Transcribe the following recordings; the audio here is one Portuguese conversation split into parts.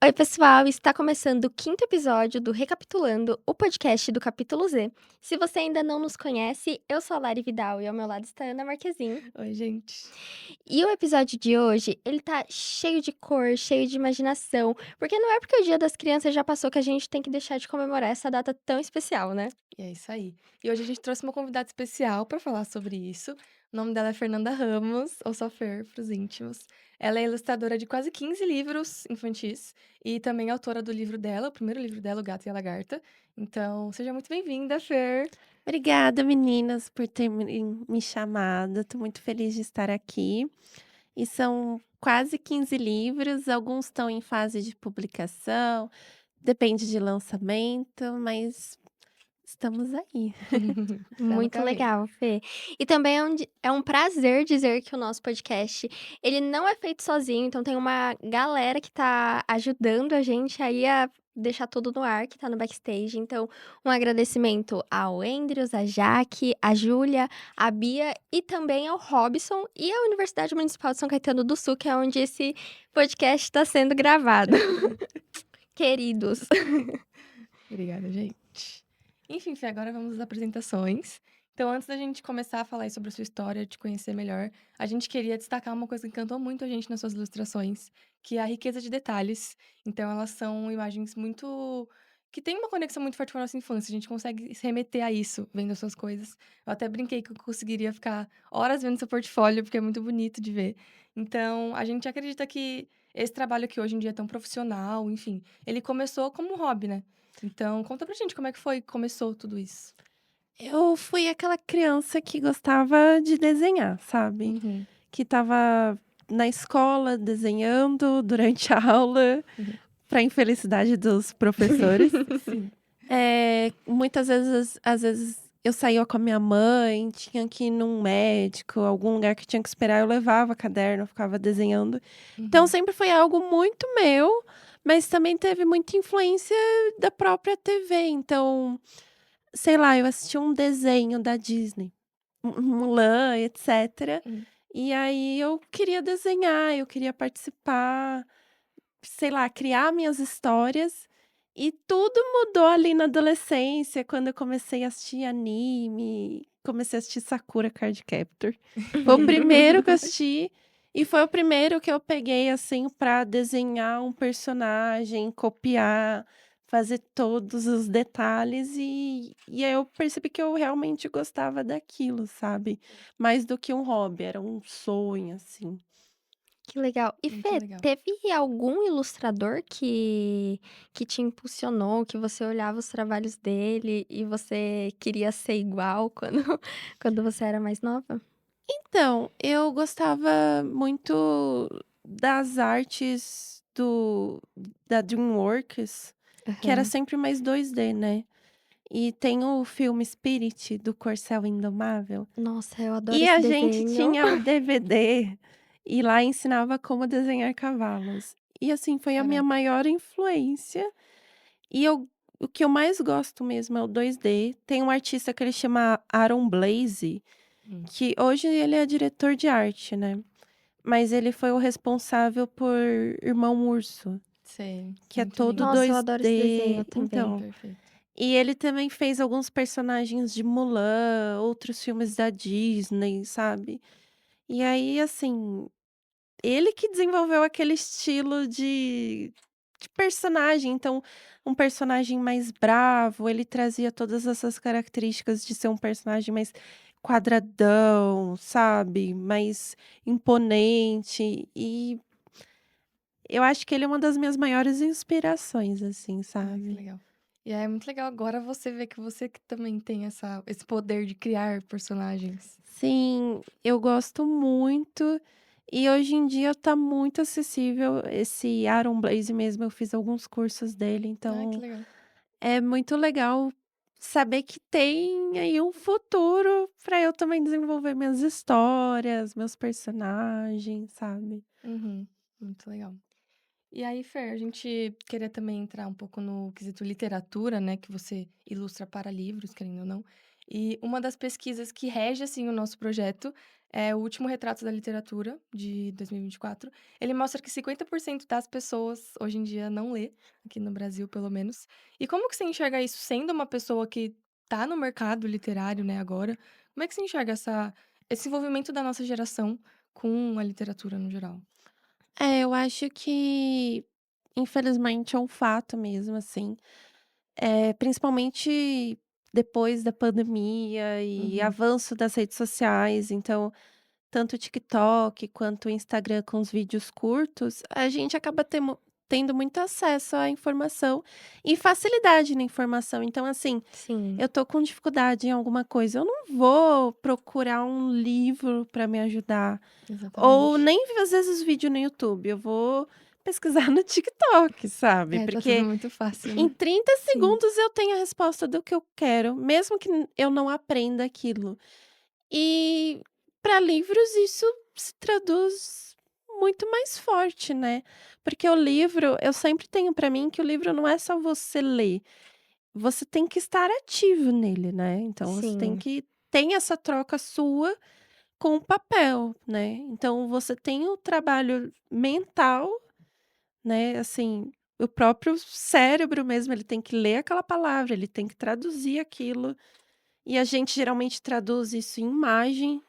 Oi, pessoal! Está começando o quinto episódio do Recapitulando, o podcast do Capítulo Z. Se você ainda não nos conhece, eu sou a Lari Vidal e ao meu lado está a Ana Marquezin. Oi, gente. E o episódio de hoje, ele tá cheio de cor, cheio de imaginação, porque não é porque o Dia das Crianças já passou que a gente tem que deixar de comemorar essa data tão especial, né? E é isso aí. E hoje a gente trouxe uma convidada especial para falar sobre isso. O nome dela é Fernanda Ramos, ou só Fer para os íntimos. Ela é ilustradora de quase 15 livros infantis e também autora do livro dela, o primeiro livro dela, O Gato e a Lagarta. Então, seja muito bem-vinda, Fer. Obrigada, meninas, por terem me chamado. Estou muito feliz de estar aqui. E são quase 15 livros, alguns estão em fase de publicação, depende de lançamento, mas estamos aí. Tá no Muito caminho. legal, Fê. E também é um prazer dizer que o nosso podcast, ele não é feito sozinho, então tem uma galera que tá ajudando a gente aí a deixar tudo no ar, que tá no backstage. Então, um agradecimento ao Andrews, a Jaque, a Júlia, a Bia e também ao Robson e à Universidade Municipal de São Caetano do Sul, que é onde esse podcast está sendo gravado. Queridos. Obrigada, gente. Enfim, Fê, agora vamos às apresentações. Então, antes da gente começar a falar aí sobre a sua história, te conhecer melhor, a gente queria destacar uma coisa que encantou muito a gente nas suas ilustrações, que é a riqueza de detalhes. Então, elas são imagens muito que têm uma conexão muito forte com a nossa infância. A gente consegue se remeter a isso vendo as suas coisas. Eu até brinquei que eu conseguiria ficar horas vendo seu portfólio, porque é muito bonito de ver. Então, a gente acredita que esse trabalho que hoje em dia é tão profissional, enfim, ele começou como um hobby, né? Então, conta pra gente como é que foi que começou tudo isso. Eu fui aquela criança que gostava de desenhar, sabe? Uhum, Que estava na escola desenhando durante a aula, uhum. para infelicidade dos professores. Sim. Muitas vezes, às vezes eu saía com a minha mãe, tinha que ir num médico, algum lugar que tinha que esperar, eu levava caderno, eu ficava desenhando. Então Uhum, sempre foi algo muito meu, mas também teve muita influência da própria TV. Então, sei lá, eu assisti um desenho da Disney, Mulan, etc. uhum. E aí eu queria desenhar, eu queria participar, sei lá, criar minhas histórias. E tudo mudou ali na adolescência, quando eu comecei a assistir anime, comecei a assistir Sakura Card Captor. Foi o primeiro que eu assisti e foi o primeiro que eu peguei, assim, pra desenhar um personagem, copiar, fazer todos os detalhes e aí eu percebi que eu realmente gostava daquilo, sabe. Mais do que um hobby, era um sonho, assim. Que legal. E Muito Fê, legal. teve algum ilustrador que te impulsionou, que você olhava os trabalhos dele e você queria ser igual quando quando você era mais nova? Então, eu gostava muito das artes da DreamWorks, que era Aham. sempre mais 2D, né. E tem o filme Spirit, do Corcel Indomável, Nossa, eu adoro e esse a gente desenho. tinha o DVD, e lá ensinava como desenhar cavalos. E assim, foi a minha Caraca. maior influência, e o que eu mais gosto mesmo é o 2D. Tem um artista que ele chama Aaron Blaise, Hum, que hoje ele é diretor de arte, né. Mas ele foi o responsável por Irmão Urso, sei. que é Muito todo lindo. Nossa, eu adoro esse desenho 2D. também. Então, Perfeito. e ele também fez alguns personagens de Mulan, outros filmes da Disney, sabe. E aí, assim, ele que desenvolveu aquele estilo de personagem. Então, um personagem mais bravo, ele trazia todas essas características de ser um personagem mais quadradão, sabe, mais imponente. E eu acho que ele é uma das minhas maiores inspirações, assim, Ai, que sabe. legal. E é muito legal agora você ver que você que também tem esse poder de criar personagens. Sim, eu gosto muito, e hoje em dia tá muito acessível esse Aaron Blaise mesmo, eu fiz alguns cursos dele, Ai, que então legal. é muito legal saber que tem aí um futuro para eu também desenvolver minhas histórias, meus personagens, sabe. Uhum, muito legal. E aí, Fer, a gente queria também entrar um pouco no quesito literatura, né? Que você ilustra para livros, querendo ou não. E uma das pesquisas que rege, assim, o nosso projeto é o último retrato da literatura, de 2024. Ele mostra que 50% das pessoas, hoje em dia, não lê, aqui no Brasil, pelo menos. E como que você enxerga isso, sendo uma pessoa que tá no mercado literário, né, agora? Como é que você enxerga esse envolvimento da nossa geração com a literatura no geral? Eu acho que, infelizmente, é um fato mesmo, assim. Principalmente depois da pandemia e Uhum. avanço das redes sociais, então, tanto o TikTok quanto o Instagram com os vídeos curtos, a gente acaba tendo muito acesso à informação e facilidade na informação. Então, assim, Sim, eu tô com dificuldade em alguma coisa, eu não vou procurar um livro para me ajudar, ou Exatamente. nem às vezes vídeo no YouTube, eu vou pesquisar no TikTok, sabe, É, tá tudo porque muito fácil, em né? 30 sim, segundos eu tenho a resposta do que eu quero, mesmo que eu não aprenda aquilo. E para livros isso se traduz muito mais forte, né, porque o livro eu sempre tenho para mim que o livro não é só você ler, você tem que estar ativo nele, né, então você tem sim, que tem essa troca sua com o papel, né, então você tem o trabalho mental, né, assim, o próprio cérebro mesmo, ele tem que ler aquela palavra, ele tem que traduzir aquilo, e a gente geralmente traduz isso em imagem,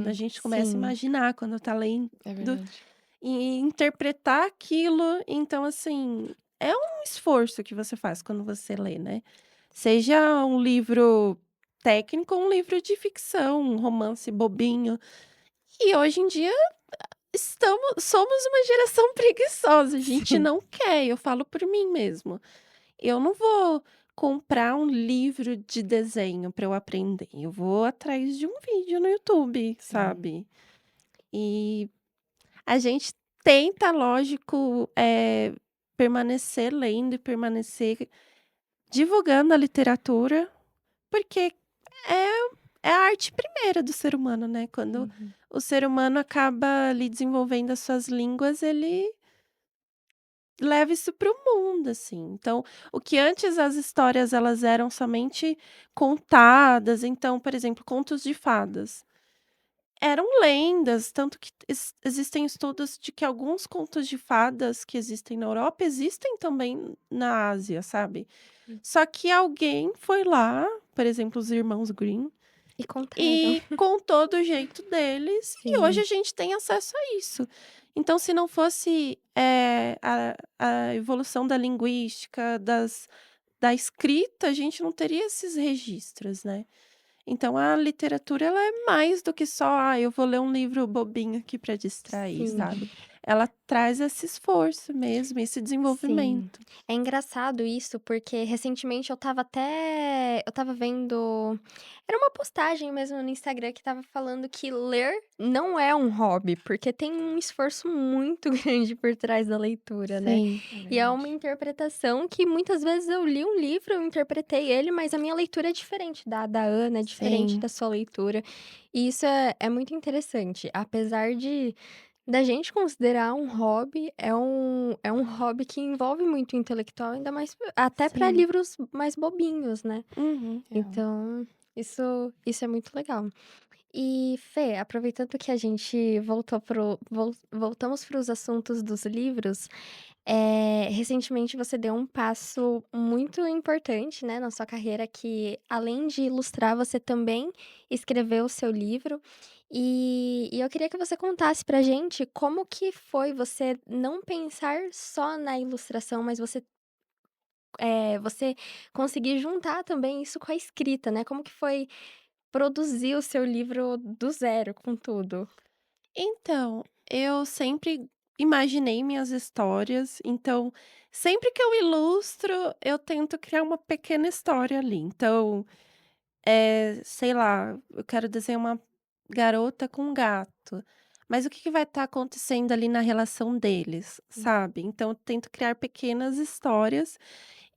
a Uhum, gente começa a sim. imaginar quando tá lendo é verdade. e interpretar aquilo, então assim, é um esforço que você faz quando você lê, né. Seja um livro técnico ou um livro de ficção, um romance bobinho. E hoje em dia somos uma geração preguiçosa, a gente Sim, não quer, eu falo por mim mesmo. Eu não vou comprar um livro de desenho para eu aprender, eu vou atrás de um vídeo no YouTube, Sim. sabe. E a gente tenta, lógico, permanecer lendo e permanecer divulgando a literatura, porque é é a arte primeira do ser humano, né, quando Uhum. o ser humano acaba ali desenvolvendo as suas línguas, ele leva isso para o mundo, assim. Então, o que antes as histórias elas eram somente contadas, então, por exemplo, contos de fadas, eram lendas, tanto que existem estudos de que alguns contos de fadas que existem na Europa, existem também na Ásia, sabe. Hum. Só que alguém foi lá, por exemplo, os irmãos Grimm, e contaram. e contou do jeito deles, e hoje Sim, a gente tem acesso a isso. Então, se não fosse, a evolução da linguística, da escrita, a gente não teria esses registros, né. Então a literatura ela é mais do que só: "Ah, eu vou ler um livro bobinho aqui para distrair", sim. sabe. Ela traz esse esforço mesmo, esse Sim. desenvolvimento. É engraçado isso, porque recentemente eu estava vendo era uma postagem mesmo no Instagram que estava falando que ler não é um hobby, porque tem um esforço muito grande por trás da leitura, né. Sim. É E é uma verdade. interpretação que muitas vezes eu li um livro, eu interpretei ele, mas a minha leitura é diferente da Ana, é diferente Sim. da sua leitura. E isso é muito interessante, apesar de da gente considerar um hobby, é um hobby que envolve muito o intelectual, ainda mais até para Sim. livros mais bobinhos, né. Uhum. Real. Então, isso é muito legal. E Fê, aproveitando que a gente voltamos para os assuntos dos livros, recentemente você deu um passo muito importante, né, na sua carreira que além de ilustrar, você também escreveu o seu livro. E eu queria que você contasse pra gente como que foi você não pensar só na ilustração, mas você conseguir juntar também isso com a escrita, né, como que foi produzir o seu livro do zero, com tudo? Então, eu sempre imaginei minhas histórias, então, sempre que eu ilustro, eu tento criar uma pequena história ali. Então, sei lá, eu quero desenhar uma garota com um gato, mas o que que vai estar acontecendo ali na relação deles, Hum. sabe? Então eu tento criar pequenas histórias,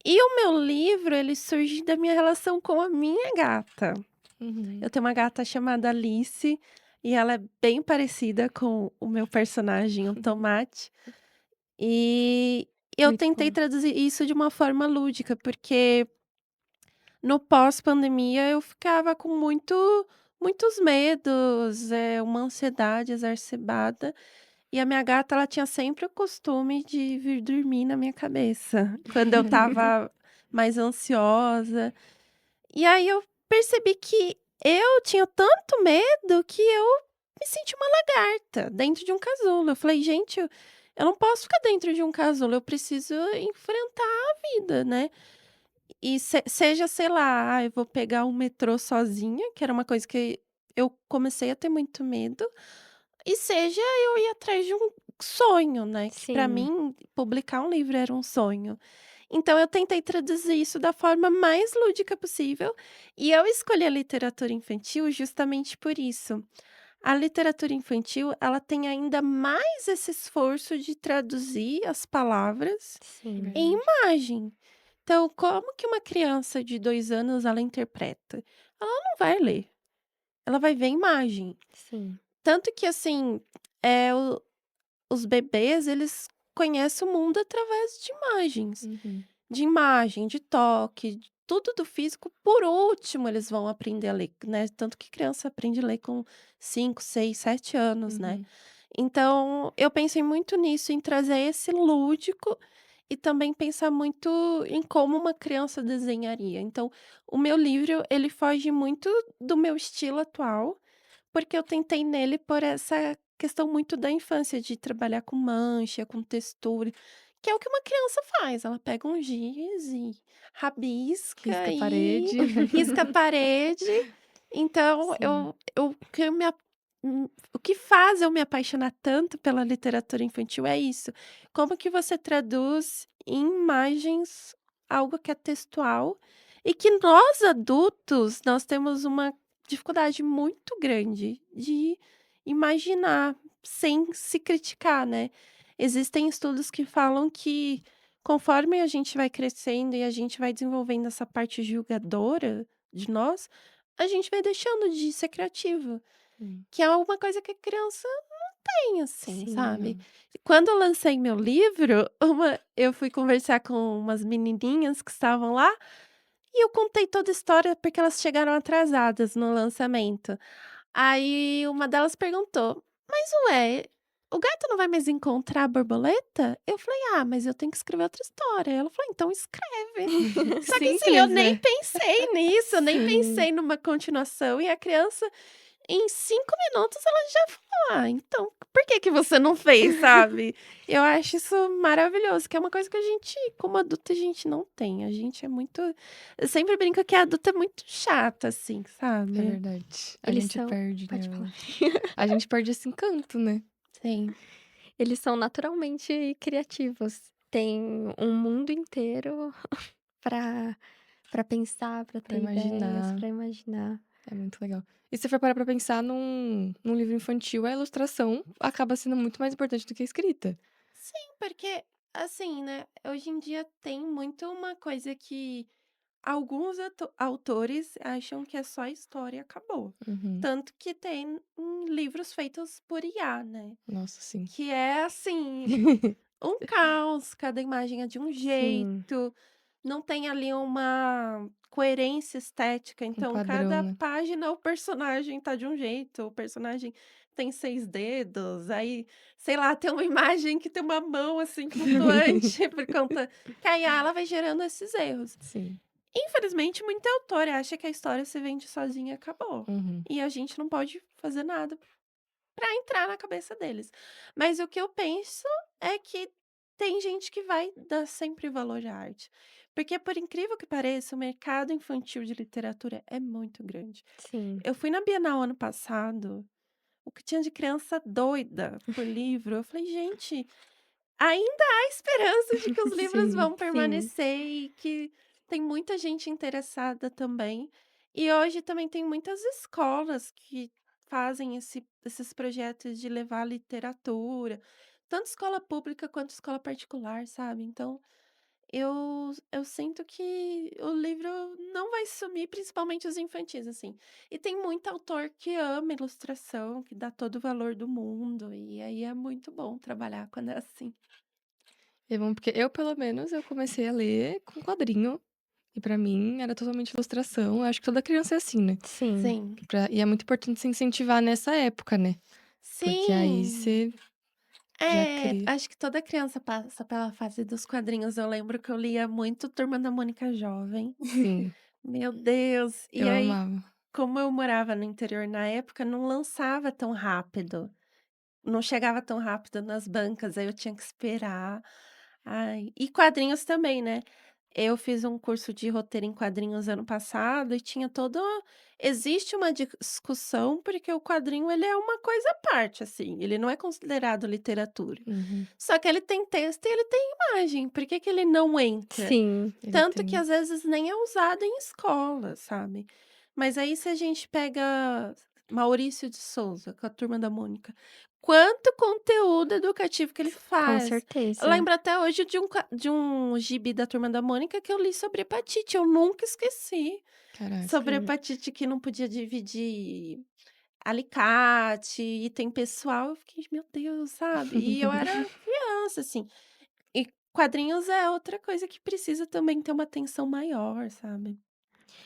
e o meu livro, ele surge da minha relação com a minha gata. Uhum. Eu tenho uma gata chamada Alice, e ela é bem parecida com o meu personagem, o Tomate. E eu Muito tentei bom. traduzir isso de uma forma lúdica, porque no pós-pandemia eu ficava com muitos medos, uma ansiedade exacerbada, e a minha gata, ela tinha sempre o costume de vir dormir na minha cabeça, quando eu estava mais ansiosa. E aí eu percebi que eu tinha tanto medo que eu me senti uma lagarta dentro de um casulo. Eu falei: "Gente, eu não posso ficar dentro de um casulo, eu preciso enfrentar a vida, né". E seja, sei lá, eu vou pegar o metrô sozinha, que era uma coisa que eu comecei a ter muito medo, e seja eu ir atrás de um sonho, né, que para Sim, mim publicar um livro era um sonho. Então eu tentei traduzir isso da forma mais lúdica possível, e eu escolhi a literatura infantil justamente por isso. A literatura infantil, ela tem ainda mais esse esforço de traduzir as palavras sim, em Verdade. imagem. Então, como que uma criança de 2 anos ela interpreta? Ela não vai ler, ela vai ver imagem. sim. Tanto que assim, é os bebês, eles conhecem o mundo através de imagens. Uhum. De imagem, de toque, de tudo do físico. Por último, eles vão aprender a ler, né, tanto que criança aprende a ler com 5, 6, 7 anos, né. Uhum. Então, eu pensei muito nisso, em trazer esse lúdico e também pensar muito em como uma criança desenharia. Então, o meu livro, ele foge muito do meu estilo atual, porque eu tentei nele por essa questão muito da infância, de trabalhar com mancha, com textura, que é o que uma criança faz. Ela pega um giz e rabisca Risca a e parede. risca a parede. Então, Sim. o que faz eu me apaixonar tanto pela literatura infantil é isso. Como que você traduz em imagens algo que é textual e que nós adultos, nós temos uma dificuldade muito grande de imaginar sem se criticar, né. Existem estudos que falam que conforme a gente vai crescendo e a gente vai desenvolvendo essa parte julgadora de nós, a gente vai deixando de ser criativo, Sim. que é uma coisa que a criança tem, assim, Sim. sabe. Aham. Quando eu lancei meu livro, eu fui conversar com umas menininhas que estavam lá, e eu contei toda a história, porque elas chegaram atrasadas no lançamento. Aí uma delas perguntou: "Mas ué, o gato não vai mais encontrar a borboleta?" Eu falei: "Ah, mas eu tenho que escrever outra história". Ela falou: "Então escreve". Só que assim, eu Simples, nem né? pensei nisso, eu nem Sim. pensei numa continuação, e a criança, em 5 minutos, ela já falou: "Ah, então por que que você não fez?", sabe. Eu acho isso maravilhoso, que é uma coisa que a gente, como adulto, a gente não tem, a gente é muito, eu sempre brinco que a adulta é muito chata, assim, É sabe. verdade. A Eles gente são perde, né, pode eu falar. acho. A gente perde esse encanto, né? Sim. Eles são naturalmente criativos. Tem um mundo inteiro pra pensar, pra Pra ter ideias, imaginar. pra imaginar. É muito legal. E se for parar pra pensar num livro infantil, a ilustração acaba sendo muito mais importante do que a escrita. Sim, porque, assim, né, hoje em dia tem muito uma coisa que alguns autores acham que é só história e acabou. Uhum. Tanto que tem livros feitos por IA, né? Nossa, sim. Que é assim, um caos, cada imagem é de um Sim, jeito, não tem ali uma coerência estética, Um então padrão, cada né? página o personagem tá de um jeito, o personagem tem 6 dedos, aí, sei lá, tem uma imagem que tem uma mão, assim, flutuante por conta que a IA ela vai gerando esses erros. Sim. Infelizmente, muito autor acha que a história se vende sozinha e acabou, Uhum. e a gente não pode fazer nada para entrar na cabeça deles. Mas o que eu penso é que tem gente que vai dar sempre valor à arte. Porque, por incrível que pareça, o mercado infantil de literatura é muito grande. sim. Eu fui na Bienal ano passado, o que tinha de criança doida por livro. Eu falei, gente, ainda há esperança de que os livros Sim. vão Sim, permanecer e que tem muita gente interessada também. E hoje também tem muitas escolas que fazem esses projetos de levar literatura, tanto escola pública quanto escola particular, sabe? Então, eu sinto que o livro não vai sumir, principalmente os infantis, assim. E tem muito autor que ama ilustração, que dá todo o valor do mundo, e aí é muito bom trabalhar quando é assim. É bom porque eu, pelo menos, eu comecei a ler com quadrinho. E pra mim era totalmente ilustração. Eu acho que toda criança é assim, né? Sim. Sim. E é muito importante se incentivar nessa época, né? Porque aí Sim. você já cria. Acho que toda criança passa pela fase dos quadrinhos. Eu lembro que eu lia muito Turma da Mônica Jovem. Sim, Meu Deus! E eu aí, amava. como eu morava no interior na época, não lançava tão rápido. Não chegava tão rápido nas bancas, aí eu tinha que esperar. Ai, e quadrinhos também, né. Eu fiz um curso de roteiro em quadrinhos ano passado e tinha todo existe uma discussão, porque o quadrinho ele é uma coisa à parte, assim, ele não é considerado literatura. Uhum. Só que ele tem texto e ele tem imagem, por que que ele não entra? Sim. Ele Tanto que tem. às vezes nem é usado em escola, sabe. Mas aí se a gente pega Maurício de Souza, com a Turma da Mônica, quanto conteúdo educativo que ele Com faz. Eu certeza. lembro até hoje de um gibi da Turma da Mônica que eu li sobre hepatite, eu nunca esqueci. Caraca. Sobre Sim. hepatite que não podia dividir alicate, item pessoal, eu fiquei: "Meu Deus", sabe. E eu era criança, assim. E quadrinhos é outra coisa que precisa também ter uma atenção maior, sabe.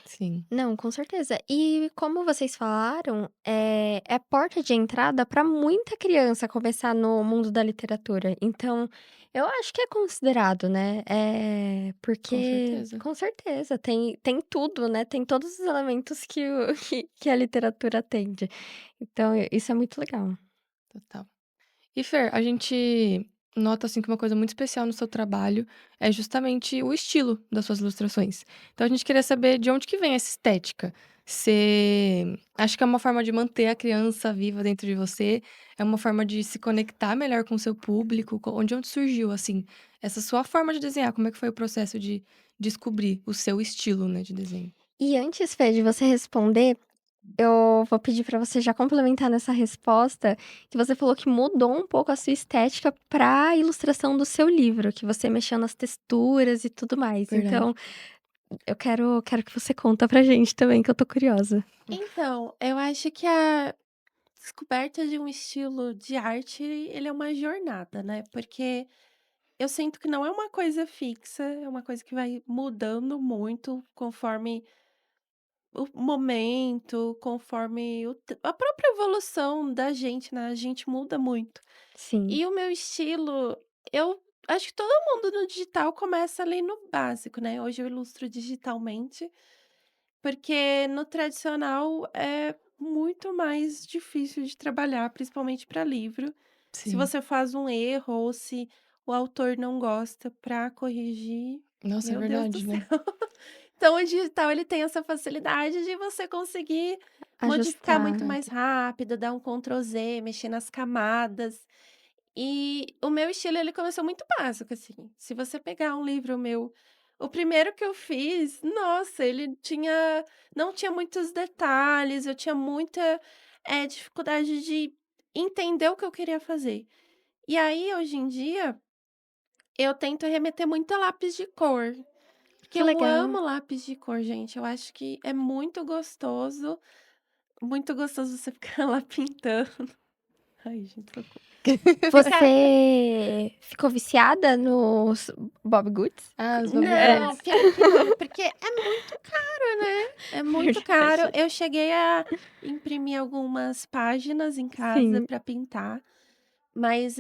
Sim. Não, com certeza. E como vocês falaram, é porta de entrada para muita criança começar no mundo da literatura. Então, eu acho que é considerado, né, Com porque certeza. com certeza, tem tudo, né, tem todos os elementos que o que a literatura atende. Então, isso é muito legal. Total. E Fer, a gente nota assim que uma coisa muito especial no seu trabalho é justamente o estilo das suas ilustrações. Então a gente queria saber de onde que vem essa estética. Você acha que é uma forma de manter a criança viva dentro de você? É uma forma de se conectar melhor com o seu público? Onde surgiu assim essa sua forma de desenhar? Como é que foi o processo de descobrir o seu estilo, né, de desenho? E antes, Fê, de você responder, eu vou pedir pra você já complementar nessa resposta, que você falou que mudou um pouco a sua estética pra ilustração do seu livro, que você mexeu nas texturas e tudo mais. Verdade. Então, eu quero que você conta pra gente também, que eu tô curiosa. Então, eu acho que a descoberta de um estilo de arte, ele é uma jornada, né, porque eu sinto que não é uma coisa fixa, é uma coisa que vai mudando muito conforme o momento, conforme a própria evolução da gente, né, a gente muda muito. Sim, E o meu estilo, eu acho que todo mundo no digital começa ali no básico, né, hoje eu ilustro digitalmente, porque no tradicional é muito mais difícil de trabalhar, principalmente para livro. Se Sim. você faz um erro ou se o autor não gosta, para corrigir, Nossa, é meu Deus do verdade, céu. né? Então o digital ele tem essa facilidade de você conseguir modificar ajustar. muito mais rápido, dar um Ctrl Z, mexer nas camadas. E o meu estilo ele começou muito básico, assim. Se você pegar um livro meu, o primeiro que eu fiz, nossa, ele tinha não tinha muitos detalhes, eu tinha muita, dificuldade de entender o que eu queria fazer. E aí, hoje em dia, eu tento remeter muito a lápis de cor, porque Que eu legal. amo lápis de cor, gente. Eu acho que é muito gostoso você ficar lá pintando. Ai, gente, socorro. Ficar Você ficou viciada nos Bob Goods? Ah, os É, Não, Bobbie. pior que não, porque é muito caro, né. É muito caro. verdade. Eu cheguei a imprimir algumas páginas em casa Sim, para pintar, mas,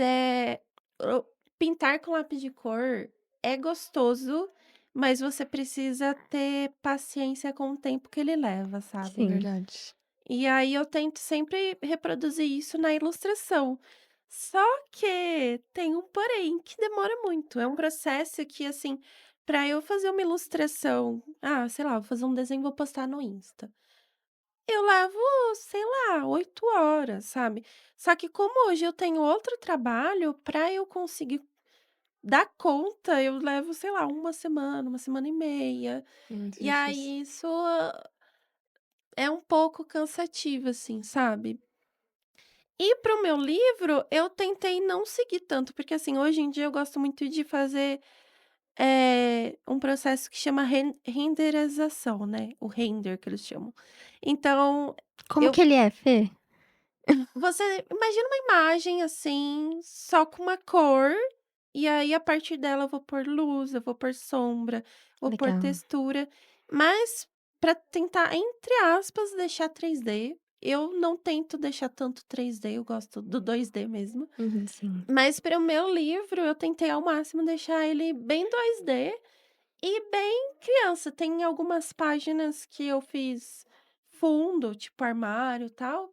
o pintar com lápis de cor é gostoso, mas você precisa ter paciência com o tempo que ele leva, sabe. sim. Verdade. E aí eu tento sempre reproduzir isso na ilustração. Só que tem um porém, que demora muito. É um processo que, assim, para eu fazer uma ilustração, sei lá, vou fazer um desenho e vou postar no Insta. Eu levo, sei lá, 8 horas, sabe? Só que como hoje eu tenho outro trabalho, para eu conseguir dar conta, eu levo, sei lá, uma semana e meia. É muito E difícil. aí isso é um pouco cansativo, assim, sabe? E para o meu livro, eu tentei não seguir tanto, porque, assim, hoje em dia eu gosto muito de fazer, um processo que chama renderização, né, o render que eles chamam. Então, Como eu que ele é, Fê? você imagina uma imagem, assim, só com uma cor, e aí a partir dela eu vou pôr luz, eu vou pôr sombra, vou pôr Legal. textura, mas para tentar, entre aspas, deixar 3D. Eu não tento deixar tanto 3D, eu gosto do 2D mesmo. Uhum. Sim. Mas para o meu livro, eu tentei ao máximo deixar ele bem 2D e bem criança. Tem algumas páginas que eu fiz fundo, tipo armário e tal,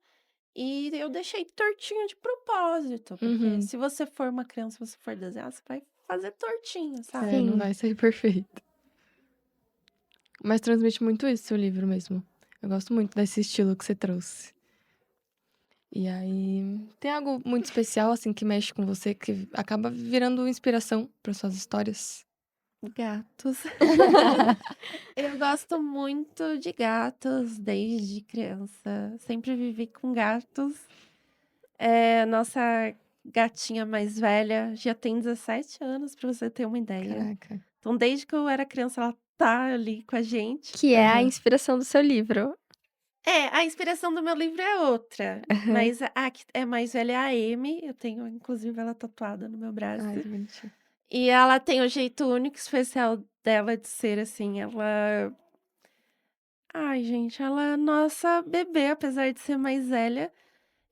e eu deixei tortinho de propósito, porque Uhum. se você for uma criança, se você for desenhar, você vai fazer tortinho, sabe? Não Sim. vai sair perfeito. Mas transmite muito isso, seu livro mesmo. Eu gosto muito desse estilo que você trouxe. E aí, tem algo muito especial, assim, que mexe com você, que acaba virando inspiração para suas histórias? Gatos. Eu gosto muito de gatos desde criança. Sempre vivi com gatos. Nossa gatinha mais velha já tem 17 anos, pra você ter uma ideia. Caraca. Então, desde que eu era criança, ela tá ali com a gente. Que é a Aham. inspiração do seu livro. A inspiração do meu livro é outra, Aham. mas a que é mais velha é a Amy. Eu tenho, inclusive, ela tatuada no meu braço. Ai, que bonitinho. E ela tem o jeito único e especial dela de ser assim. Ela. Ai, gente, ela é nossa bebê, apesar de ser mais velha.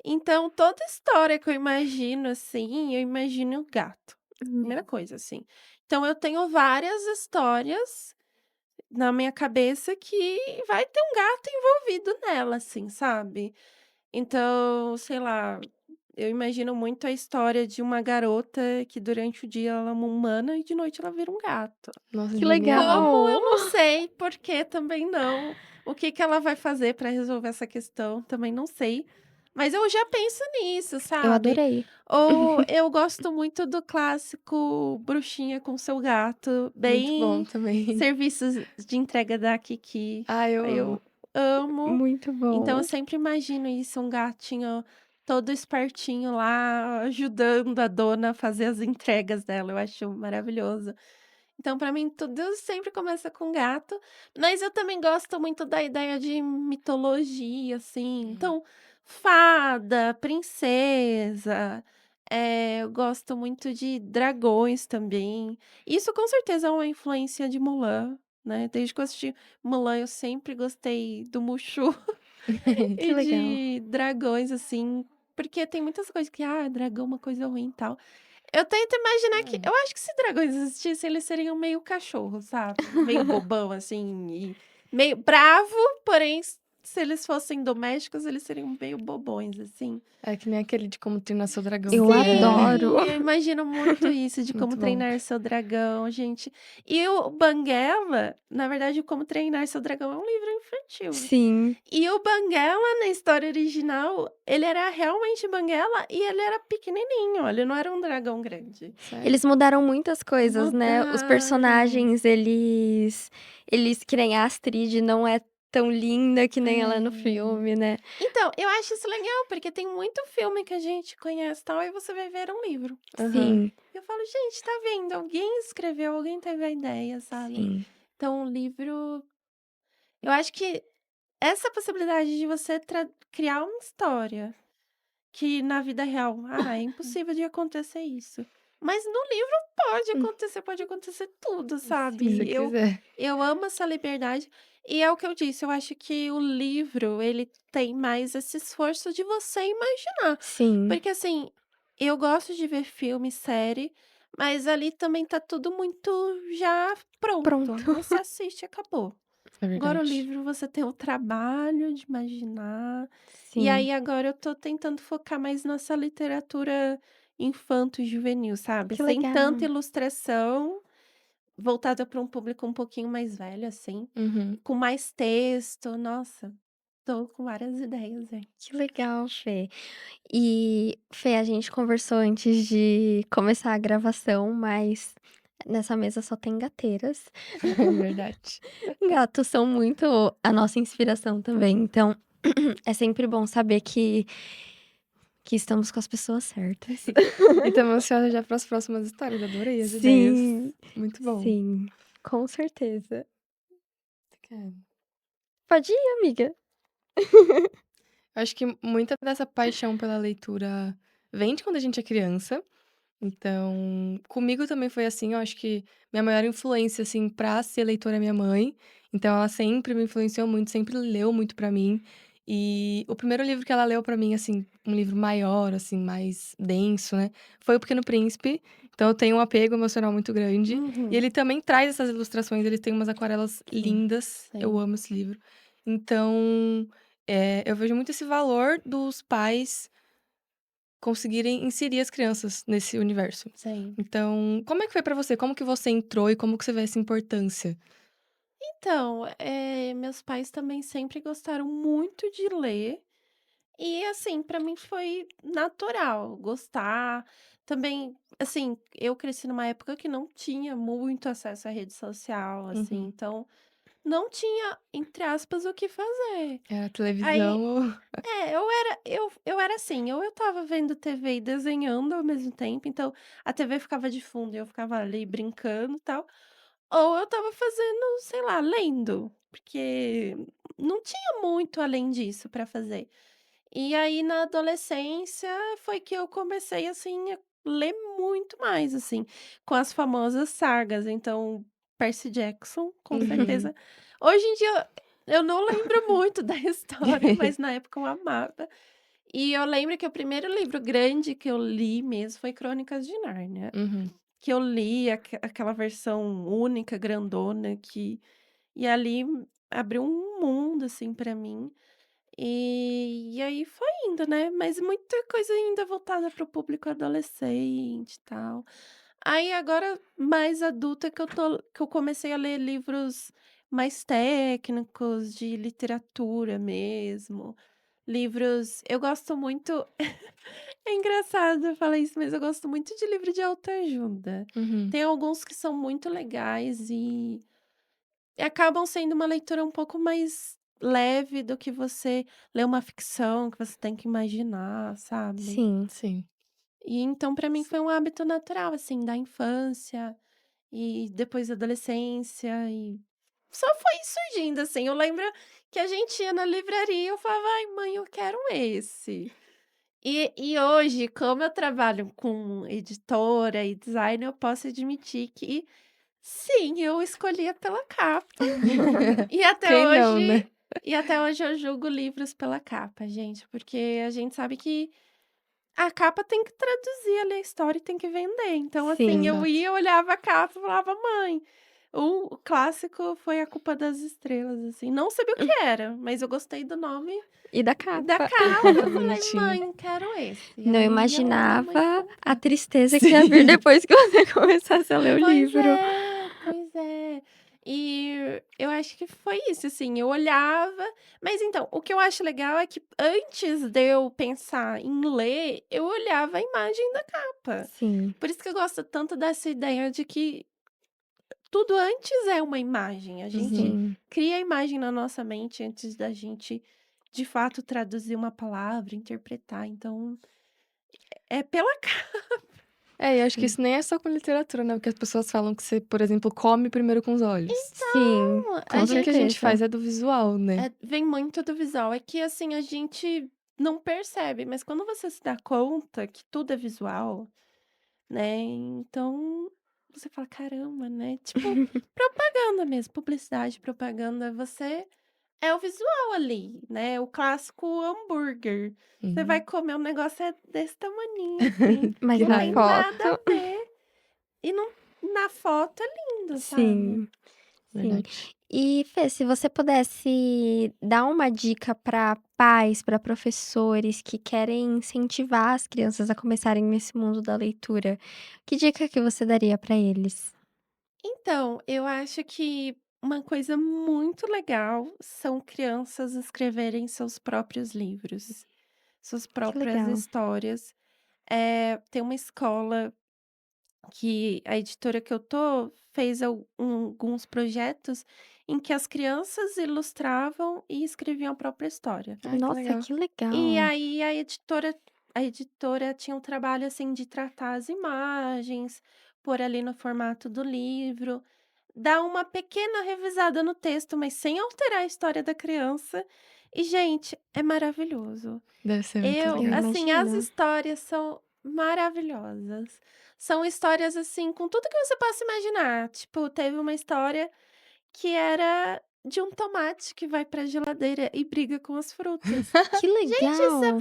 Então, toda história que eu imagino, assim, eu imagino o gato. Primeira coisa, assim. Então, eu tenho várias histórias na minha cabeça que vai ter um gato envolvido nela, assim, sabe? Então, sei lá, eu imagino muito a história de uma garota que durante o dia ela é uma humana e de noite ela vira um gato. Nossa, Que genial. Como legal! eu não sei, por que também não. O que que ela vai fazer para resolver essa questão, também não sei. Mas eu já penso nisso, Eu sabe? adorei. Ou eu gosto muito do clássico Bruxinha com seu gato, Muito bom bem também. serviços de entrega da Kiki. Ah, eu amo. Eu amo. Muito Então eu bom. sempre imagino isso, um gatinho todo espertinho lá, ajudando a dona a fazer as entregas dela. Eu acho maravilhoso. Então, para mim, tudo sempre começa com gato, mas eu também gosto muito da ideia de mitologia, assim. Então, fada, princesa, eu gosto muito de dragões também. Isso com certeza é uma influência de Mulan, né? Desde que eu assisti Mulan, eu sempre gostei do Mushu Que e legal. de dragões, assim, porque tem muitas coisas que, dragão é uma coisa ruim e tal. Eu tento imaginar que eu acho que se dragões existissem, eles seriam meio cachorro, sabe, meio bobão, assim, e meio bravo, porém, se eles fossem domésticos, eles seriam meio bobões, assim. É que nem aquele de Como Treinar Seu Dragão Eu também. adoro. Eu imagino muito isso, de Como Muito bom. Treinar Seu Dragão, gente. E o Banguela, na verdade, o Como Treinar Seu Dragão é um livro infantil. Sim. E o Banguela, na história original, ele era realmente Banguela e ele era pequenininho, ele não era um dragão grande. Sério? Eles mudaram muitas coisas, né? Os Mudaram. personagens, eles que nem a Astrid não é tão linda que nem ela é no É. filme, né? Então, eu acho isso legal, porque tem muito filme que a gente conhece tal, e você vai ver um livro. Aham. Sim, E eu falo, gente, tá vendo? Alguém escreveu, alguém teve a ideia, sabe? sim. Então, o livro. Eu acho que essa possibilidade de você criar uma história que na vida real, é impossível de acontecer isso. Mas no livro pode acontecer tudo, Se você sabe? Eu, quiser. eu amo essa liberdade. E é o que eu disse, eu acho que o livro, ele tem mais esse esforço de você imaginar. Sim. Porque assim, eu gosto de ver filme, série, mas ali também tá tudo muito já pronto. Pronto. Você assiste e acabou. É Agora o verdade. livro você tem o trabalho de imaginar. E Sim. aí agora eu tô tentando focar mais nessa literatura infanto e juvenil, sabe? Que Sem tanta legal. ilustração, voltada para um público um pouquinho mais velho, assim, Uhum. com mais texto. Nossa, tô com várias ideias, gente. Que legal, Fê. E, Fê, a gente conversou antes de começar a gravação, mas nessa mesa só tem gateiras. É verdade. Gatos são muito a nossa inspiração também, então é sempre bom saber que estamos com as pessoas certas. E tô ansiosa já para as próximas histórias. Adorei as ideias. Sim, Muito bom. sim, com certeza. É. Pode ir, amiga. Acho que muita dessa paixão pela leitura vem de quando a gente é criança. Então, comigo também foi assim, eu acho que minha maior influência, assim, pra ser leitora é minha mãe. Então ela sempre me influenciou muito, sempre leu muito pra mim. E o primeiro livro que ela leu pra mim, assim, um livro maior, assim, mais denso, né, foi O Pequeno Príncipe. Então eu tenho um apego emocional muito grande. E Uhum. ele também traz essas ilustrações, ele tem umas aquarelas Sim, lindas. Eu sim, amo esse livro. Então, eu vejo muito esse valor dos pais conseguirem inserir as crianças nesse universo. sim. Então, como é que foi pra você? Como que você entrou e como que você vê essa importância? Então, meus pais também sempre gostaram muito de ler. E assim, pra mim foi natural gostar. Também, assim, eu cresci numa época que não tinha muito acesso à rede social, assim, Uhum. então não tinha, entre aspas, o que fazer. Era Aí, televisão ou eu era assim, ou eu estava vendo TV e desenhando ao mesmo tempo, então a TV ficava de fundo e eu ficava ali brincando, e tal, ou eu estava fazendo, sei lá, lendo, porque não tinha muito além disso pra fazer. E aí na adolescência foi que eu comecei, assim, a ler muito mais, assim, com as famosas sagas, então Percy Jackson, com Uhum. certeza. Hoje em dia eu não lembro muito da história, mas na época eu amava. E eu lembro que o primeiro livro grande que eu li mesmo foi Crônicas de Nárnia, Uhum. que eu li aquela versão única, grandona, e ali abriu um mundo, assim, pra mim. E aí foi indo, né, mas muita coisa ainda voltada para o público adolescente e tal. Aí agora, mais adulta, que eu comecei a ler livros mais técnicos, de literatura mesmo, livros eu gosto muito é engraçado eu falar isso, mas eu gosto muito de livro de autoajuda. Uhum. Tem alguns que são muito legais e acabam sendo uma leitura um pouco mais leve do que você ler uma ficção que você tem que imaginar, sabe. Sim. Sim. E então pra mim foi um hábito natural, assim, da infância e depois da adolescência e só foi surgindo, assim. Eu lembro que a gente ia na livraria e eu falava: "Ai mãe, eu quero esse". E hoje, como eu trabalho com editora e design, eu posso admitir que sim, eu escolhia pela capa. E até Quem não, hoje né? e até hoje eu julgo livros pela capa, gente, porque a gente sabe que a capa tem que traduzir ali a história e tem que vender. Então, assim, Sim. eu Exato. ia, olhava a capa e falava: "Mãe", o clássico foi A Culpa das Estrelas, assim, não sabia o que era, mas eu gostei do nome E da e da capa. capa, eu falei: Bonitinho. "Mãe, quero esse". Não Aí ia lá minha mãe imaginava a comprar. tristeza que ia vir Sim. depois que você começasse a ler o Pois livro. é, pois é. E eu acho que foi isso, assim, eu olhava mas então, o que eu acho legal é que antes de eu pensar em ler, eu olhava a imagem da capa. Sim. Por isso que eu gosto tanto dessa ideia de que tudo antes é uma imagem, a gente Uhum. Sim. cria a imagem na nossa mente antes da gente, de fato, traduzir uma palavra, interpretar, então é pela E acho que Sim. isso nem é só com literatura, né, porque as pessoas falam que você, por exemplo, come primeiro com os olhos. Sim, Então, a com Tudo que a gente gente certeza. faz é do visual, né. vem muito do visual. É que, assim, a gente não percebe, mas quando você se dá conta que tudo é visual, né, então você fala: "Caramba", né, tipo, propaganda mesmo, publicidade, propaganda, você é o visual ali, né, o clássico hambúrguer. Você vai Uhum. comer, o negócio é desse tamaninho, assim, Mas Que não na tem raiva. nada a foto ver e não na foto é lindo, sabe. sim, sim. Verdade. E Fê, se você pudesse dar uma dica para pais, para professores que querem incentivar as crianças a começarem nesse mundo da leitura, que dica que você daria para eles? Então, eu acho que uma coisa muito legal são crianças escreverem seus próprios livros, suas Que próprias legal. histórias. Tem uma escola que a editora que eu tô fez alguns projetos em que as crianças ilustravam e escreviam a própria história. Ai, que Nossa, legal. que E legal. aí a editora tinha um trabalho, assim, de tratar as imagens, pôr ali no formato do livro, dar uma pequena revisada no texto, mas sem alterar a história da criança. E, gente, é maravilhoso. Deve ser muito Eu legal. Assim, as imagino. histórias são maravilhosas. São histórias, assim, com tudo que você possa imaginar. Tipo, teve uma história que era de um tomate que vai pra geladeira e briga com as frutas. Que Gente, isso é legal!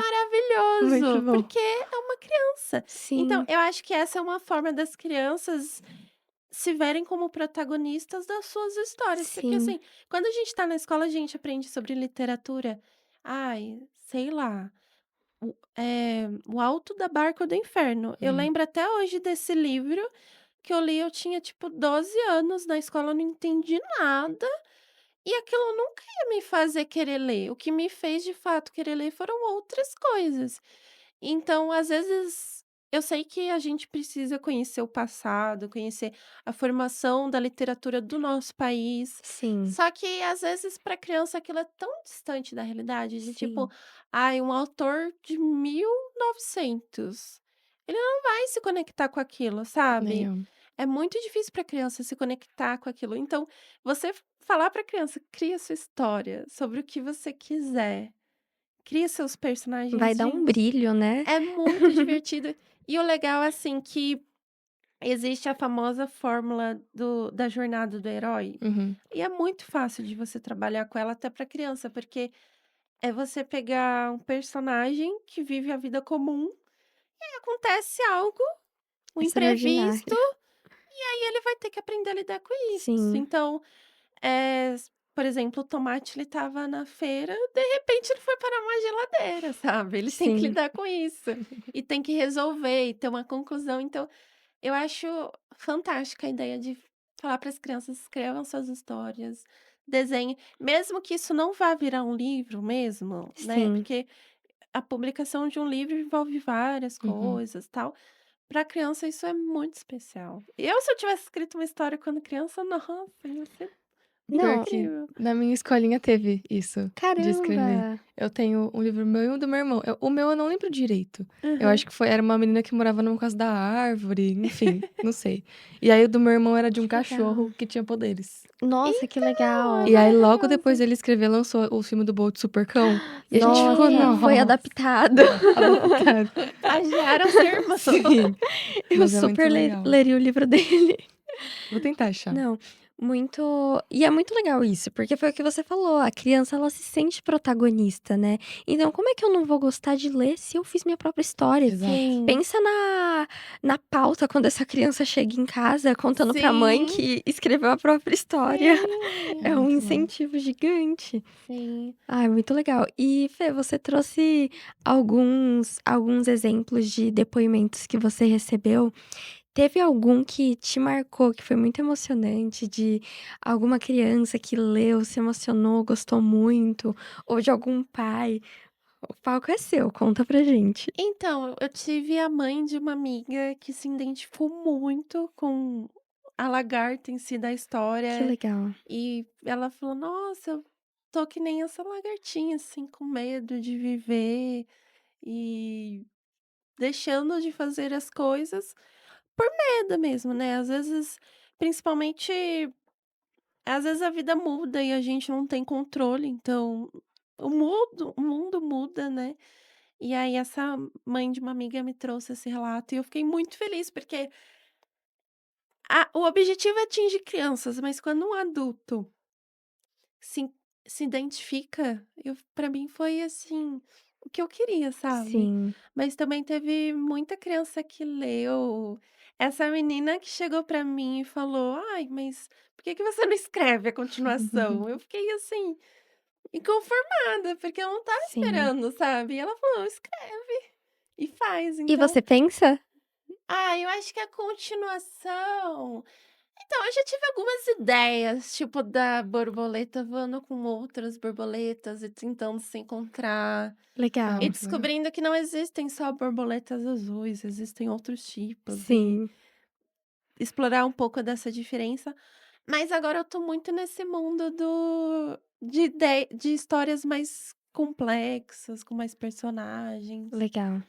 Muito maravilhoso, bom. porque é uma criança. Então, Sim, eu acho que essa é uma forma das crianças se verem como protagonistas das suas histórias. Porque, sim, assim, quando a gente tá na escola, a gente aprende sobre literatura. Ai, sei lá. O Alto da Barca do Inferno. Eu Hum. lembro até hoje desse livro que eu li, eu tinha tipo 12 anos, na escola eu não entendi nada, e aquilo nunca ia me fazer querer ler. O que me fez de fato querer ler foram outras coisas. Então, às vezes, eu sei que a gente precisa conhecer o passado, conhecer a formação da literatura do nosso país. sim, Só que, às vezes, para criança aquilo é tão distante da realidade, de tipo, sim. ai, um autor de 1900. Ele não vai se conectar com aquilo, Nem sabe? eu. É muito difícil para criança se conectar com aquilo. Então, você falar para criança, cria sua história sobre o que você quiser. Cria seus Vai personagens, dar um gente. brilho, né? É muito divertido. E o legal, assim, que existe a famosa fórmula da jornada do herói. Uhum. E é muito fácil de você trabalhar com ela até para criança, porque é você pegar um personagem que vive a vida comum e acontece algo, um imprevisto, Extraordinário. e aí ele vai ter que aprender a lidar com isso. Sim, Então, por exemplo, o tomate ele estava na feira, de repente ele foi parar uma geladeira, sabe. Ele tem que sim. lidar com isso, e tem que resolver e ter uma conclusão. Então, eu acho fantástica a ideia de falar para as crianças: escrevam suas histórias, desenhem, mesmo que isso não vá virar um livro mesmo, né, Sim. porque a publicação de um livro envolve várias Uhum. coisas, tal. Para criança isso é muito especial. Eu, se eu tivesse escrito uma história quando criança, nossa, ia ser Pior Não, que incrível. na minha escolinha teve isso, de escrever. caramba! Eu tenho um livro meu e um do meu irmão. O meu eu não lembro direito. Eu Aham. acho que era uma menina que morava numa casa da árvore, enfim, não sei. E aí o do meu irmão era de um Que cachorro legal. que tinha poderes. Nossa, que Então, é legal. E aí logo depois maravilhoso. dele escrever, lançou o filme do Bolt Supercão, e a gente ficou: Nossa, foi "Nossa, adaptado. adaptado". Plagiaram seu irmão. Sim, Eu mas é muito super legal. leria o livro dele. Vou tentar achar. Não, muito e é muito legal isso, porque foi o que você falou, a criança ela se sente protagonista, né. Então como é que eu não vou gostar de ler se eu fiz minha própria história? Exato. Sim, Pensa na pauta quando essa criança chega em casa contando pra mãe sim, que escreveu a própria história. sim, É É um muito bom. incentivo gigante. sim. Ai, muito legal. E Fê, você trouxe alguns exemplos de depoimentos que você recebeu. Teve algum que te marcou, que foi muito emocionante, de alguma criança que leu, se emocionou, gostou muito, ou de algum pai? O palco é seu, conta pra gente. Então, eu tive a mãe de uma amiga que se identificou muito com a lagarta em si da Que história, legal. e ela falou: "Nossa, eu tô que nem essa lagartinha, assim, com medo de viver e deixando de fazer as coisas por medo mesmo, né". Às vezes, principalmente, às vezes a vida muda e a gente não tem controle, então o mundo muda, né. E aí essa mãe de uma amiga me trouxe esse relato e eu fiquei muito feliz, porque o objetivo é atingir crianças, mas quando um adulto se se identifica, para mim foi, assim, o que eu queria, sabe. Sim. Mas também teve muita criança que leu. Essa menina que chegou pra mim e falou: "Ai, mas por que que você não escreve a continuação?". Eu fiquei, assim, inconformada, porque eu não estava Sim. esperando, sabe. E ela falou: "Escreve e faz". E Então, você pensa? eu acho que a continuação, então, eu já tive algumas ideias, tipo da borboleta voando com outras borboletas e tentando se encontrar, Ah, e Legal. muito legal. descobrindo que não existem só borboletas azuis, existem outros tipos, e Sim. explorar um pouco dessa diferença. Mas agora eu tô muito nesse mundo de histórias mais complexas, com mais personagens. Legal.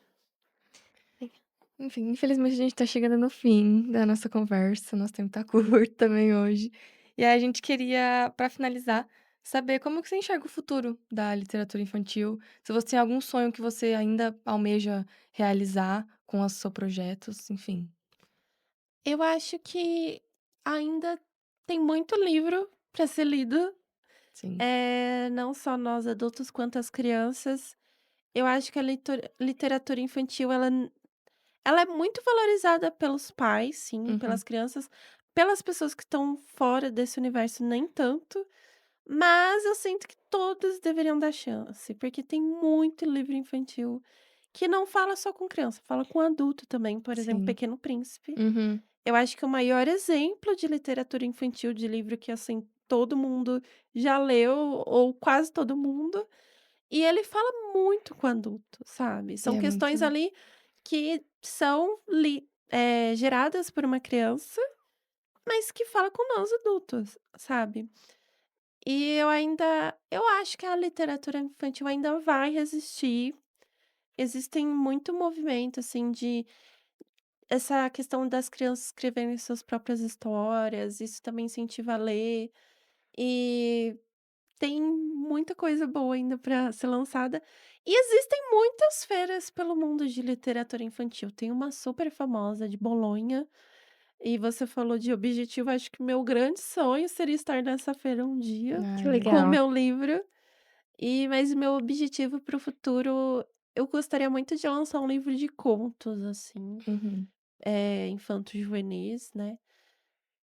Enfim, infelizmente a gente tá chegando no fim da nossa conversa, nosso tempo tá curto também hoje. E aí a gente queria, pra finalizar, saber como que você enxerga o futuro da literatura infantil, se você tem algum sonho que você ainda almeja realizar com os seus projetos, enfim. Eu acho que ainda tem muito livro para ser lido, Sim. não só nós adultos quanto as crianças. Eu acho que a literatura infantil ela é muito valorizada pelos pais, sim, Uhum. pelas crianças, pelas pessoas que estão fora desse universo nem tanto, mas eu sinto que todos deveriam dar chance, porque tem muito livro infantil que não fala só com criança, fala com adulto também, por exemplo, Sim. Pequeno Príncipe. Uhum. Eu acho que o maior exemplo de literatura infantil, de livro que, assim, todo mundo já leu, ou quase todo mundo, e ele fala muito com adulto, sabe. E São é muito questões ali que são geradas por uma criança, mas que fala com nós adultos, sabe. E eu acho que a literatura infantil ainda vai resistir. Existem muito movimento, assim, de essa questão das crianças escreverem suas próprias histórias, isso também incentiva a ler, e tem muita coisa boa ainda para ser lançada. E existem muitas feiras pelo mundo de literatura infantil. Tem uma super famosa de Bolonha, e você falou de objetivo, acho que meu grande sonho seria estar nessa feira um dia, Que Ai, com o legal. meu livro. Mas o meu objetivo para o futuro, eu gostaria muito de lançar um livro de contos, assim, uhum. infanto-juvenis, né.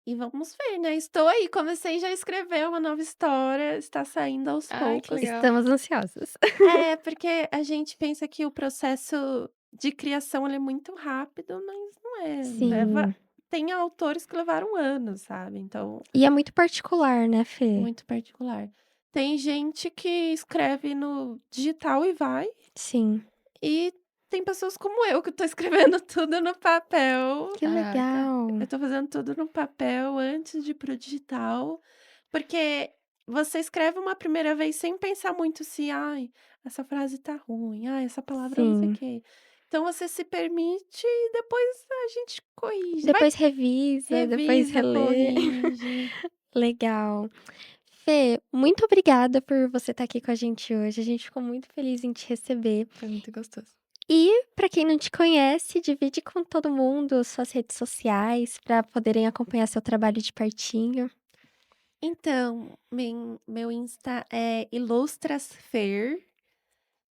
E vamos ver, né, estou aí, comecei já a escrever uma nova história, está saindo aos Ai, que poucos. legal. Estamos ansiosos. É, porque a gente pensa que o processo de criação ele é muito rápido, mas não é, Sim. tem autores que levaram anos, sabe, então, E é muito particular, né, Fê? muito particular. Tem gente que escreve no digital e vai, Sim. e tem pessoas como eu que estou escrevendo tudo no papel. Que Caraca. Eu legal. tô fazendo tudo no papel antes de ir para o digital, porque você escreve uma primeira vez sem pensar muito se: "Ai, essa frase tá ruim. Ai, essa palavra não sei o Sim. quê". Então você se permite e depois a gente corrige. Vai, Depois revisa, depois revisa, relê. corrige. Legal. Fê, muito obrigada por você estar aqui com a gente hoje. A gente ficou muito feliz em te receber. Foi muito gostoso. E, para quem não te conhece, divide com todo mundo suas redes sociais para poderem acompanhar seu trabalho de pertinho. Então, meu Insta é ilustrasfer,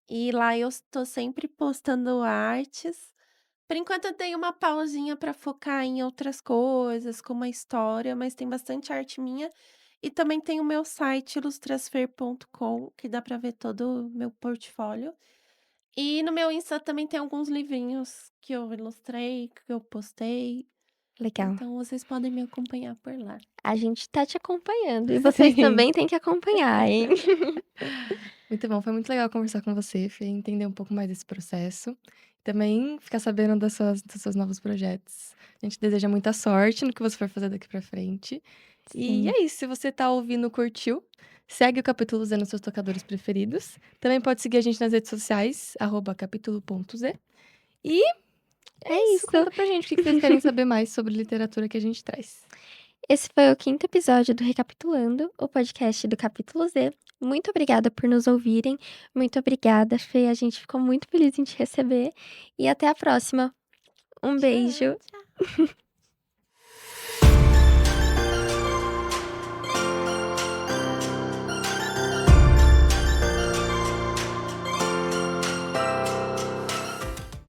e lá eu estou sempre postando artes. Por enquanto eu dei uma pausinha para focar em outras coisas, como a história, mas tem bastante arte minha. E também tem o meu site ilustrasfer.com, que dá para ver todo o meu portfólio. E no meu Insta também tem alguns livrinhos que eu ilustrei, que eu postei. Legal. Então vocês podem me acompanhar por lá. A gente tá te acompanhando e vocês Sim. também têm que acompanhar, hein? Muito bom, foi muito legal conversar com você, Fê, entender um pouco mais desse processo. Também ficar sabendo dos seus novos projetos. A gente deseja muita sorte no que você for fazer daqui pra frente. E Sim. é isso, se você tá ouvindo, curtiu, segue o Capítulo Z nos seus tocadores preferidos. Também pode seguir a gente nas redes sociais, @capítulo.z. E é É isso, isso. conta pra gente o que vocês querem saber mais sobre literatura que a gente traz. Esse foi o 5º episódio do Recapitulando, o podcast do Capítulo Z. Muito obrigada por nos ouvirem. Muito obrigada, Fê. A gente ficou muito feliz em te receber. E até a próxima. Um Tchau, beijo. tchau.